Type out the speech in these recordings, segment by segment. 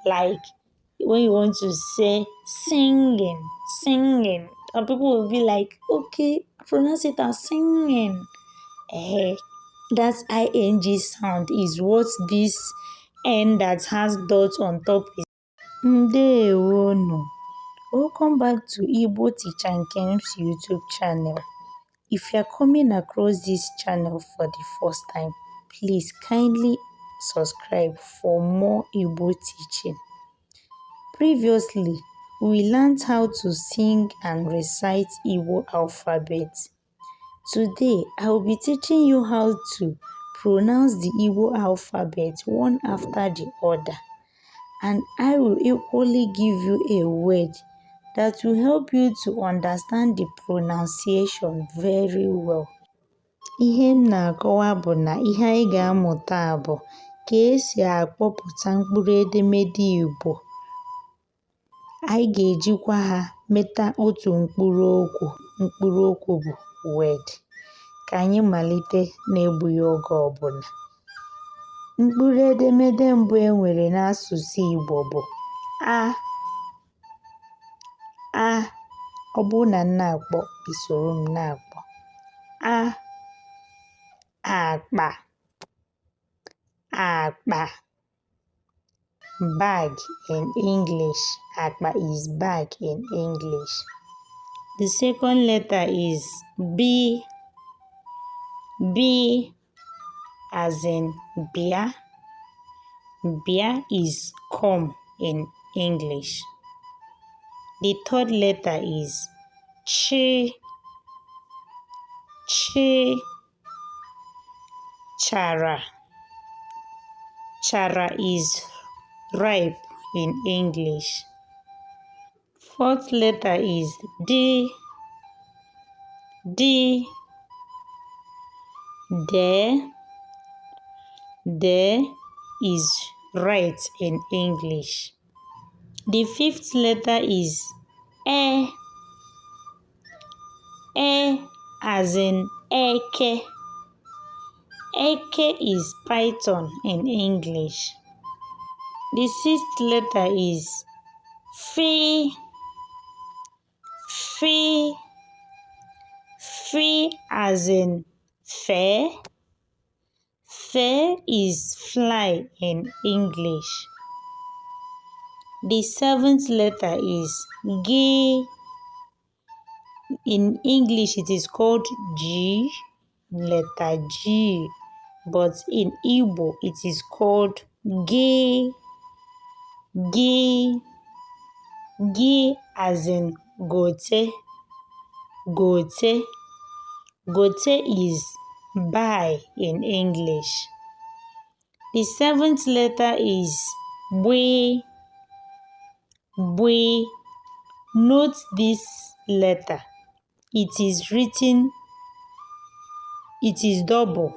Like when you want to say singing, singing, and people will be like, okay, pronounce it as singing. Eh, that ing sound is what this n that has dots on top is. Ndewono. Welcome back to Igbo Teacher Nkem's YouTube channel. If you are coming across this channel for the first time, please kindly subscribe for more Igbo teaching. Previously, we learned how to sing and recite Igbo alphabet. Today, I will be teaching you how to pronounce the Igbo alphabet one after the other. And I will equally give you a word that will help you to understand the pronunciation very well. Ihe m na-akọwa bụ na ihe anyị ga-amụta bụ ka esi akpọpụta mkpụrụ edemede Igbo. Anyị ga-ejikwa ha meta otu mkpụrụ okwu bụ word. Ka anyị malite n'egbughị oge ọbụla. Mkpụrụ edemede mbụ e nwere n'asụsụ Igbo bụ a. Ọ bụrụ na m na-akpọ, isoro m na-akpọ a. Akpa, akpa. Bag in English. Akpa is bag in English. The second letter is B. B as in beer. Beer is come in English. The third letter is Ch. Ch. Chara. Chara is ripe in English. Fourth letter is D. D. There is right in English. The fifth letter is E. E as in Eke. Eke is python in English. The sixth letter is F. F. F as in fair. Fair is fly in English. The seventh letter is G. In English, it is called G, letter G, but in Igbo, it is called G. G. G as in gote. Gote. Gote is buy in English. The seventh letter is B. B. Note this letter. It is written, it is double,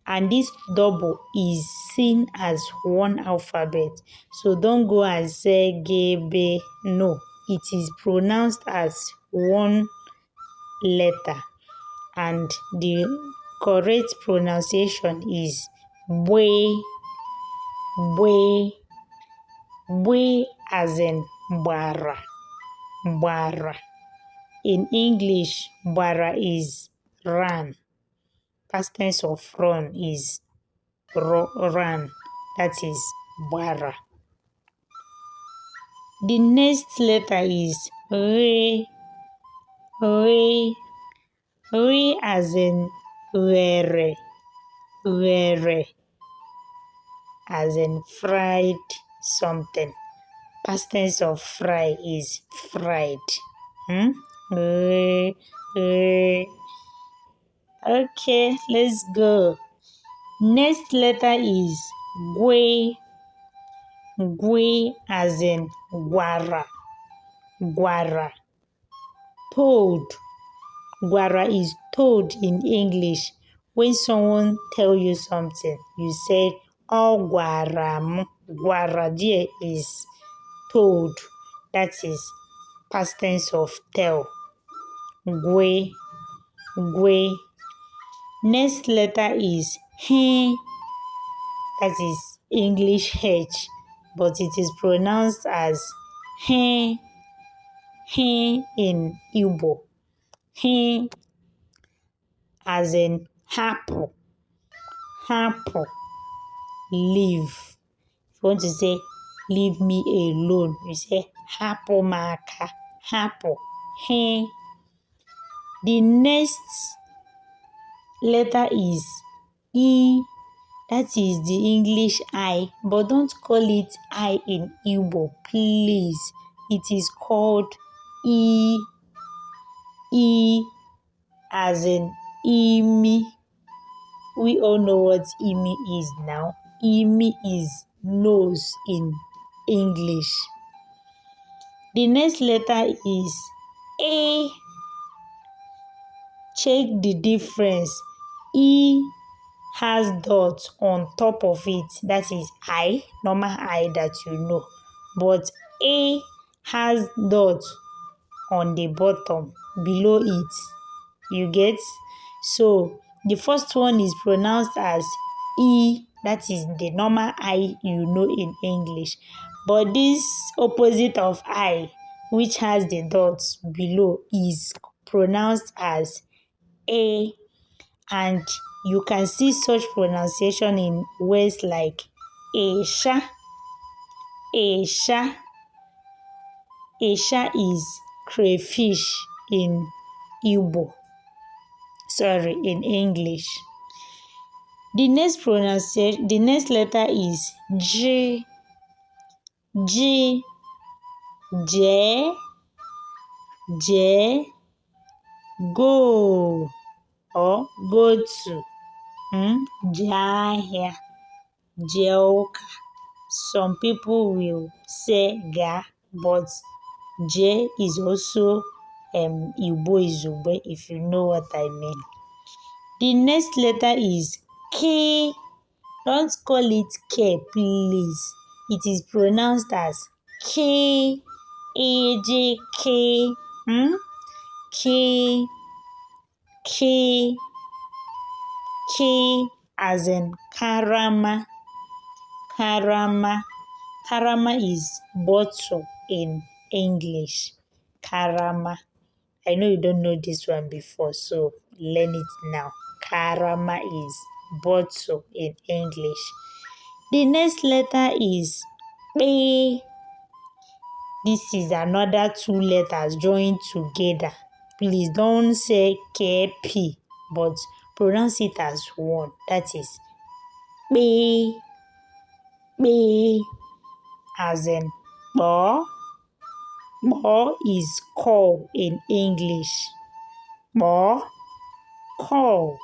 and this double is seen as one alphabet. So don't go and say Gebe. No, it is pronounced as one letter, and the correct pronunciation is Bwe. Bwe. Bwe as in bara. Bara. In English, bara is ran. Past tense of run is ran. That is bara. The next letter is re. Re. Re as in were. Were. As in fried something. Past tense of fry is fried. Okay, let's go. Next letter is Gwe. Gwe as in guara. Guara. Toad. Guara is toad in English. When someone tell you something, you say, oh, guaram. Guara there is toad. That is past tense of tell. Gwe. Gwe. Next letter is He. That is English H, but it is pronounced as he, in Igbo. He as in apple, leave. If you want to say leave me alone, you say apple maka, apple. He. The next letter is E. That is the English I, but don't call it I in Igbo, please. It is called E. E as in Imi. We all know what Imi is now. Imi is nose in English. The next letter is A. Check the difference. E has dots on top of it. That is I, normal I that you know. But A has dots on the bottom, below it. You get? So the first one is pronounced as E. That is the normal I you know in English. But this opposite of I, which has the dots below, is pronounced as A. And you can see such pronunciation in words like Esha. Esha. Esha is crayfish in Igbo. In English. The next letter is J. J. J. J. Go or go to. Jahia. Jeoka. Some people will say ga, but J is also Igbo Izugbe, if you know what I mean. The next letter is K. Don't call it K, please. It is pronounced as K. A-J-K. K. K. K as in Karama. Karama. Karama is bottle in English. Karama. I know you don't know this one before, so learn it now. Karama is bottle in English. The next letter is P. This is another two letters joined together. Please don't say KP, but pronounce it as one. That is P. P as in Bo. Bo is call in English. Bo, call.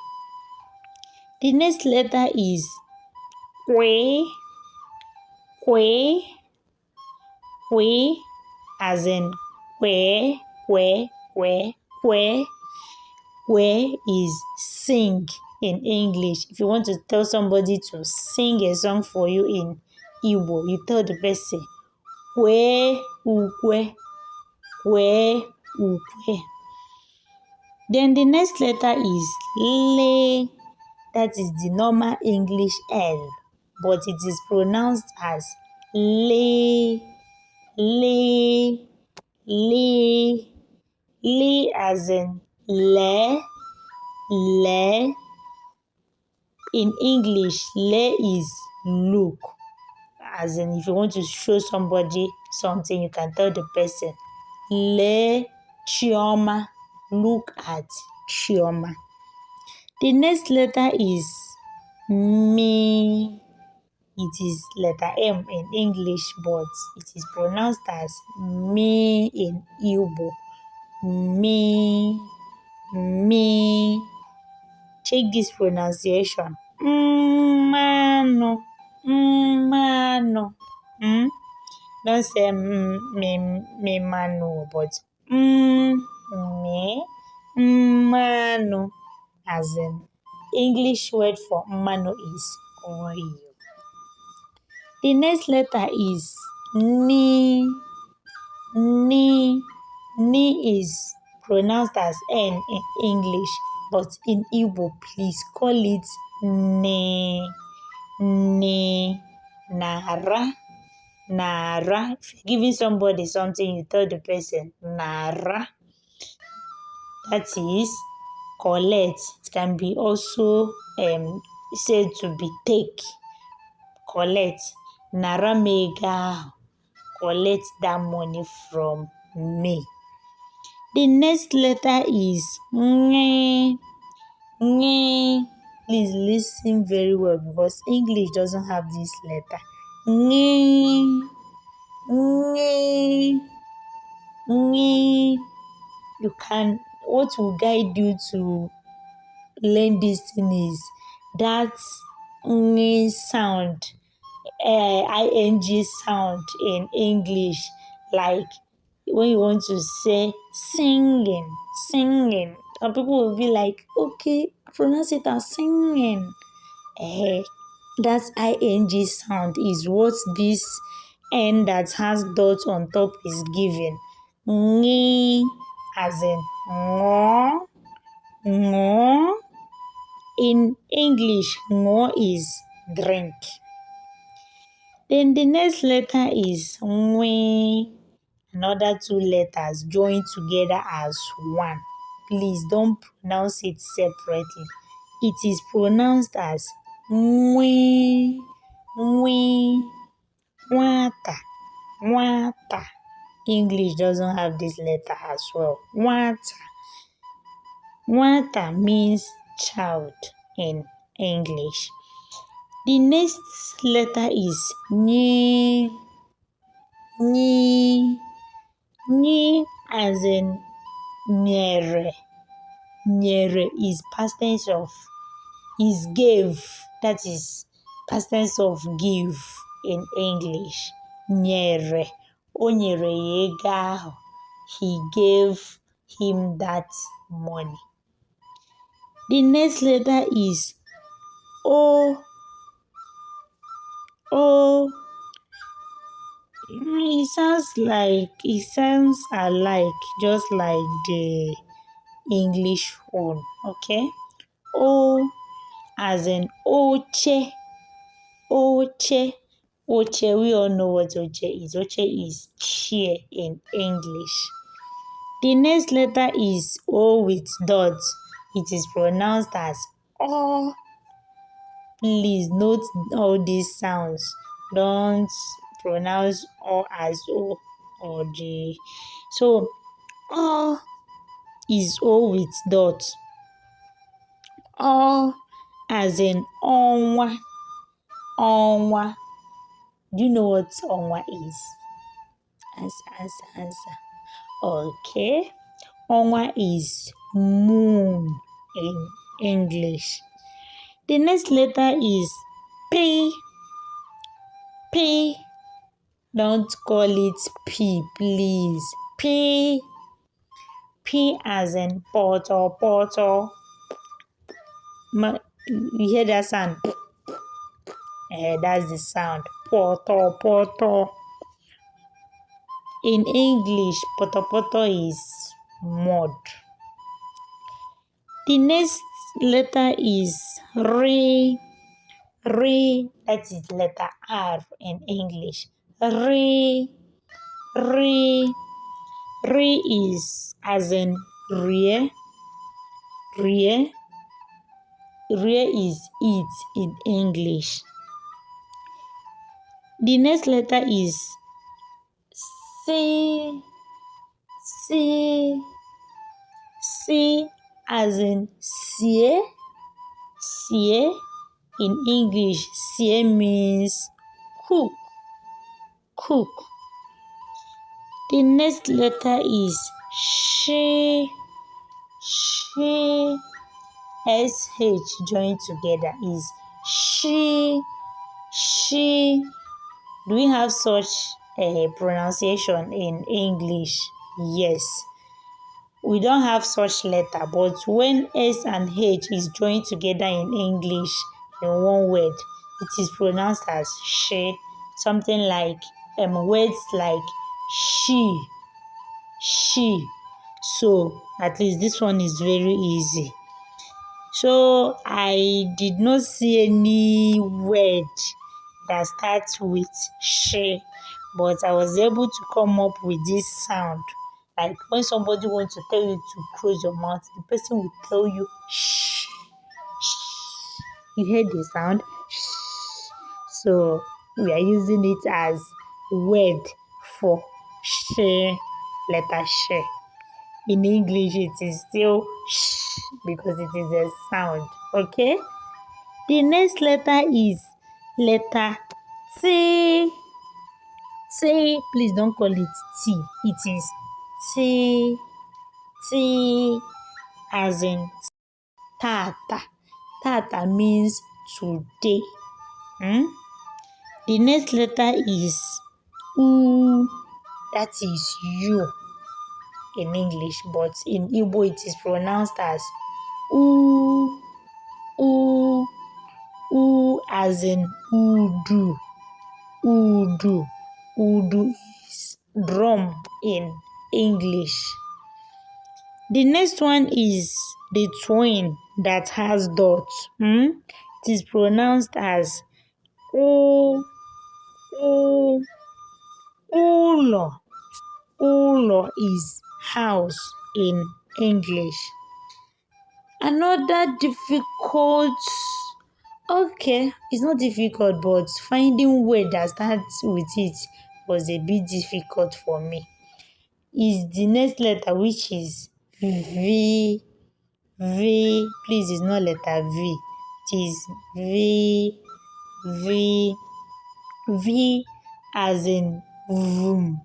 The next letter is Kwe. Kwe. Kwe as in Kwe. Kwe is sing in English. If you want to tell somebody to sing a song for you in Igbo, you tell the person Kwe ukwe. Kwe ukwe. Then the next letter is Le. That is the normal English L, but it is pronounced as Le. Le. Le. Le as in le. Le. In English, le is look. As in, if you want to show somebody something, you can tell the person, Le Chioma. Look at Chioma. The next letter is Me. It is letter M in English, but it is pronounced as Me in Igbo. Me. Me. Check this pronunciation. Mano. Mano. Don't say me mano, but me mano. As in, English word for mano is oil. The next letter is Ni. Ni. Ni is pronounced as N in English, but in Igbo, please call it Ne. Ne. Nara. Nara. If you're giving somebody something, you tell the person Nara. That is collect. It can be also said to be take. Collect. Nara mega. Collect that money from me. The next letter is Ng. Ng. Please listen very well because English doesn't have this letter. Ng. Ng. Ng. What will guide you to learn this thing is that ng sound, ing sound in English, like when you want to say singing. Some people will be like, okay, pronounce it as singing. That ing sound is what this n that has dots on top is giving. Ng, as in ngo, ngo. In English, ngo is drink. Then the next letter is ngwe. Another two letters joined together as one. Please don't pronounce it separately. It is pronounced as ngwe, ngwe, nwata, nwata. English doesn't have this letter as well. Nwata. Nwata means child in English. The next letter is Ny. Ny. Ny as in nyere. Nyere is past tense of is gave. That is past tense of give in English. Nyere. O nyere ya ego ahụ. He gave him that money. The next letter is O. O. It sounds alike, just like the English one. Okay. O as in oche. Oche. Oche. We all know what oche is. Oche is chair in English. The next letter is O with dots. It is pronounced as O. Please note all these sounds. Don't pronounce O as O or J. So, O is O with dots. O as in onwa. Onwa. Do you know what onwa is? Answer. Okay. Onwa is moon in English. The next letter is P. P. Don't call it P, please. P. P as in portal. You hear that sound? That's the sound. Portal. In English, portal is mud. The next letter is Re. Re, that is letter R in English. Re is as in rear. Rear is eat in English. The next letter is C. C as in sie. Sie in English, sie means cook. The next letter is she. SH joined together is she. Do we have such a pronunciation in English? Yes. We don't have such letter, but when S and H is joined together in English in one word, it is pronounced as she. Something like words like she. So at least this one is very easy. So I did not see any word that starts with she, but I was able to come up with this sound. Like when somebody wants to tell you to close your mouth, the person will tell you shh. You hear the sound? So we are using it as word for she, letter she. In English, it is still sh because it is a sound. Okay? The next letter is letter T. T. Please don't call it T. It is T. T as in tata. Tata means today. The next letter is U. That is you in English, but in Igbo it is pronounced as U. U. U as in Udu. Udu. Udu is drum in English. The next one is the twin that has dots. It is pronounced as O. O. Ulo. Ulo is house in English. Another difficult, okay, it's not difficult, but finding word that starts with it was a bit difficult for me. Is the next letter, which is V. V, please, it's not letter V. It is V. V. V as in vroom.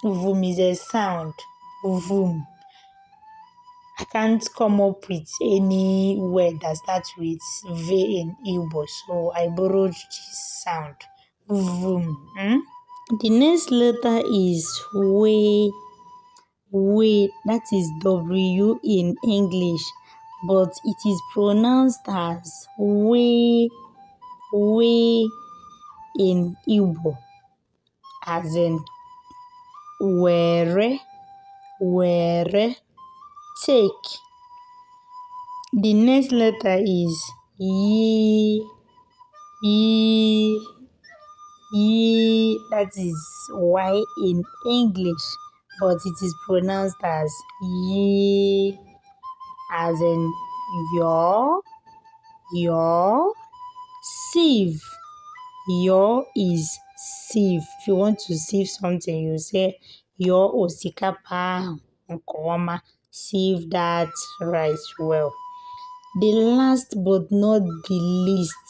Vroom is a sound. Vroom. I can't come up with any word that starts with V in Igbo, so I borrowed this sound. Vroom. The next letter is way. Way, that is W in English, but it is pronounced as way. Way in Igbo, as in were. Take. The next letter is ye. That is Y in English, but it is pronounced as ye, as in your. Sieve. Your is sieve. If you want to sieve something, you say your osikapa nkoma. Sieve that rice well. The last but not the least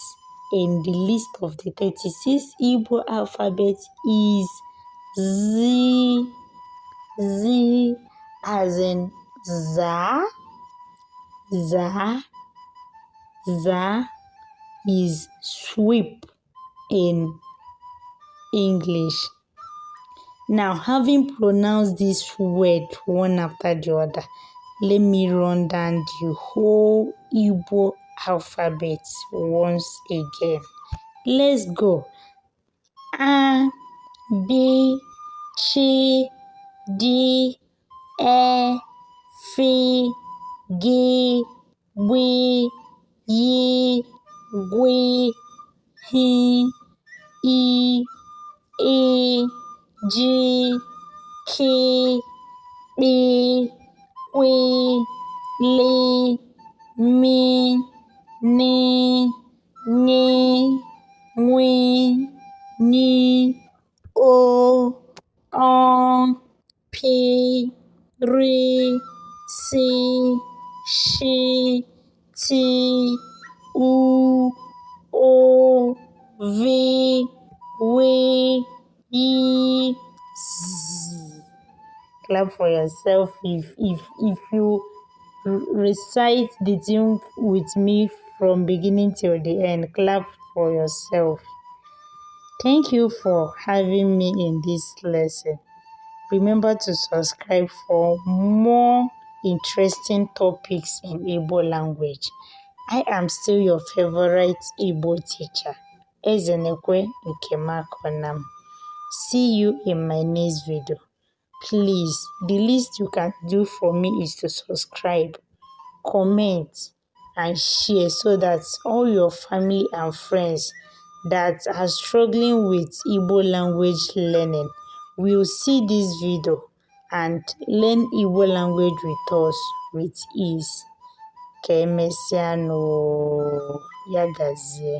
in the list of the 36 Igbo alphabet is Z. Z as in za. Za is sweep in English. Now, having pronounced this word one after the other, let me run down the whole Igbo alphabet once again. Let's go. A, B, C, D, E, F, G, W, Y, G, H, I, A, G, K, B, W, L, M, N, N, W, N, O, P, R, S, Sh, T, U, O, V, W, E, Z. Clap for yourself if you recite the tune with me from beginning till the end. Clap for yourself. Thank you for having me in this lesson. Remember to subscribe for more interesting topics in Igbo language. I am still your favorite Igbo teacher, Ezenekwe Nkemakonam. See you in my next video. Please, the least you can do for me is to subscribe, comment, and share so that all your family and friends that are struggling with Igbo language learning will see this video and learn Igbo language with us with ease. Ka emesịa nụ, ya gazie.